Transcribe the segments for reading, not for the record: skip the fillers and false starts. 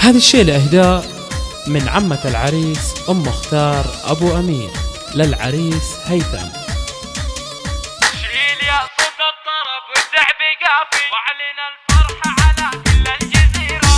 هذا الشيء لإهداء من عمة العريس أم مختار أبو أمين للعريس هيثم. شيل يا صوت الطرب والدعب قافي واعلن الفرحة على كل الجزيرة.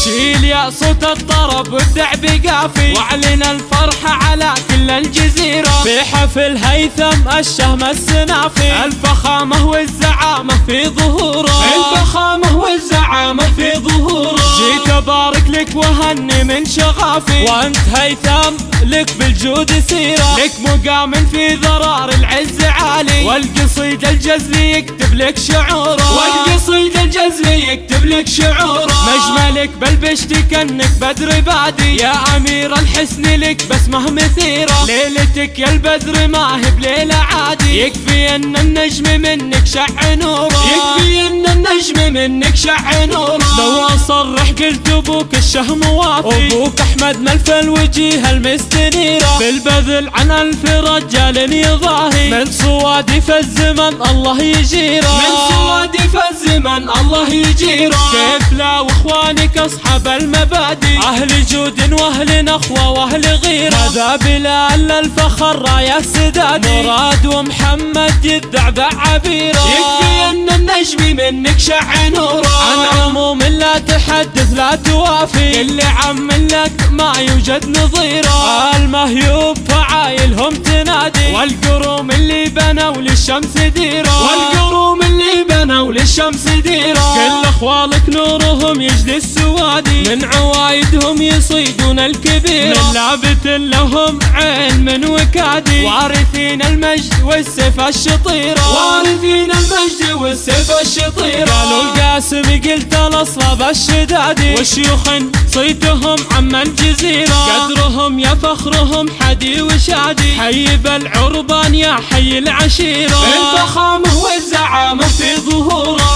شيل يا صوت الطرب والدعب قافي واعلن الفرحة على كل الجزيرة. في حفل هيثم الشهم السنافي الفخامة والزعامة في ظهوره، الفخامة والزعامة في ظهوره. جيت ابارك لك وهني من شغافي وانت هيثم لك بالجود سيرة، لك مقام في ذرار العز عالي والقصيد الجزلي يكتب لك شعوره، والقصيد الجزلي يكتب لك شعوره. مجملك بلبشتي كأنك بدر بادي يا امير الحسن لك بسمه مثيره. ليلتك يا البدر ما هي بليله عادي، يكفي ان النجم منك شع نوره، يكفي ان النجم منك شع نوره. لو اصرح قلت ابوك الشهم وافي، ابوك احمد ملف الوجيه المستنيره. بالبذل عن الف رجال يضاهي، من صوادف الزمن الله يجيره، من صوادف الزمن الله يجيره. كيف لا واخوانك اصحاب المبادئ، اهل جود واهل نخوه واهل غيره. هذا بلال الفخر رايه السدادي، مراد ومحمد يدعبع عبيره. يكفي ان النجم منك شع نوره، عن عموم لا تحدث لا توافي، كل عم لك ما يوجد نظيره. المهيوب فعايلهم تنادي، والقروم اللي بنوا للشمس ديره، والقروم اللي بنوا للشمس ديره. كل اخوالك نورهم يجلي السوادي، من عوايدهم يصيدون الكبيره. من لابت لهم عين من وكادي، وارثين المجد والسيف الشطيره، وارثين المجد والسيف الشطيره. قالوا القاسم قلت الاصلاب الشدادي، وشيوخ صيتهم عم الجزيره. قدرهم يا فخرهم حدي وشادي، حي بالعربان يا حي العشيره. الفخامه والزعامه في ظهوره.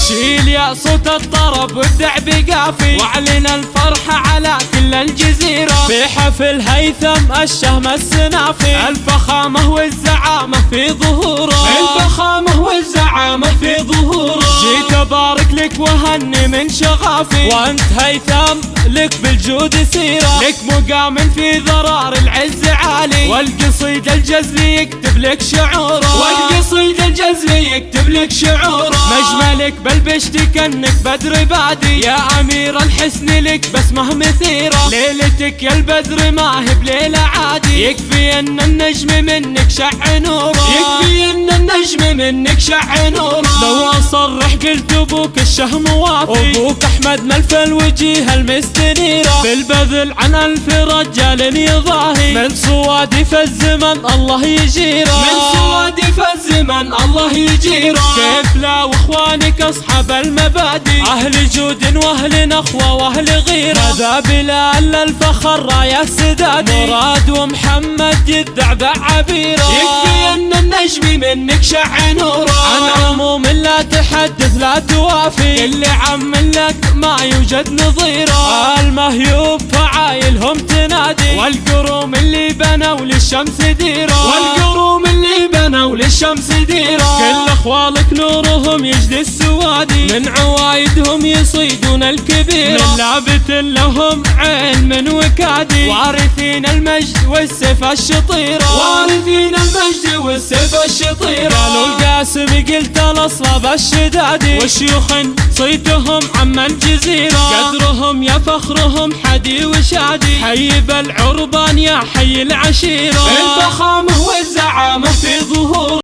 شيل يا صوت الطرب والدعب قافي واعلن الفرحة على كل الجزيرة. في حفل هيثم الشهم السنافي الفخامة والزعامة في ظهوره، الفخامة والزعامة في ظهوره. جيت ابارك لك وهني من شغافي وانت هيثم لك بالجود سيرة، لك مقام في ذرار العز عالي والقصيد الجزلي يكتب لك شعوره، والقصيد الجزلي يكتب لك شعوره. مجملك بلبشتي كأنك بدر بادي يا امير الحسن لك بسمه مثيره. ليلتك يا البدر ما هي بليله عادي، يكفي ان النجم منك شع نوره، يكفي ان النجم منك شع نوره. لو اصرح قلت ابوك الشهم وافي، ابوك احمد ملف الوجيه المستنيره. بالبذل عن الف رجال يضاهي، من صوادف الزمن الله يجيره، من صوادف الزمن الله يجيره. كيف لا واخوانك اصحاب المبادئ، اهل جود واهل نخوه واهل غيره. هذا بلال الفخر رايه السدادي، مراد ومحمد يدعبع عبيره. يكفي ان النجم منك شع نوره، عن عموم لا تحدث لا توافي، كل عم لك ما يوجد نظيره. المهيوب فعايلهم تنادي، والقروم اللي بنوا للشمس ديره، والقروم اللي بنوا للشمس ديره. كل اخوالك نورهم يجلي السوادي، من عوايدهم يصيدون الكبيره. من لابت لهم عين من وكادي، وارثين المجد والسيف الشطيره، وارثين المجد والسيف الشطيره. قالوا القاسم قلت الاصلاب الشدادي، وشيوخ صيتهم عم الجزيره. قدرهم يا فخرهم حدي وشادي، حي بالعربان يا حي العشيره. الفخامه والزعامه في ظهور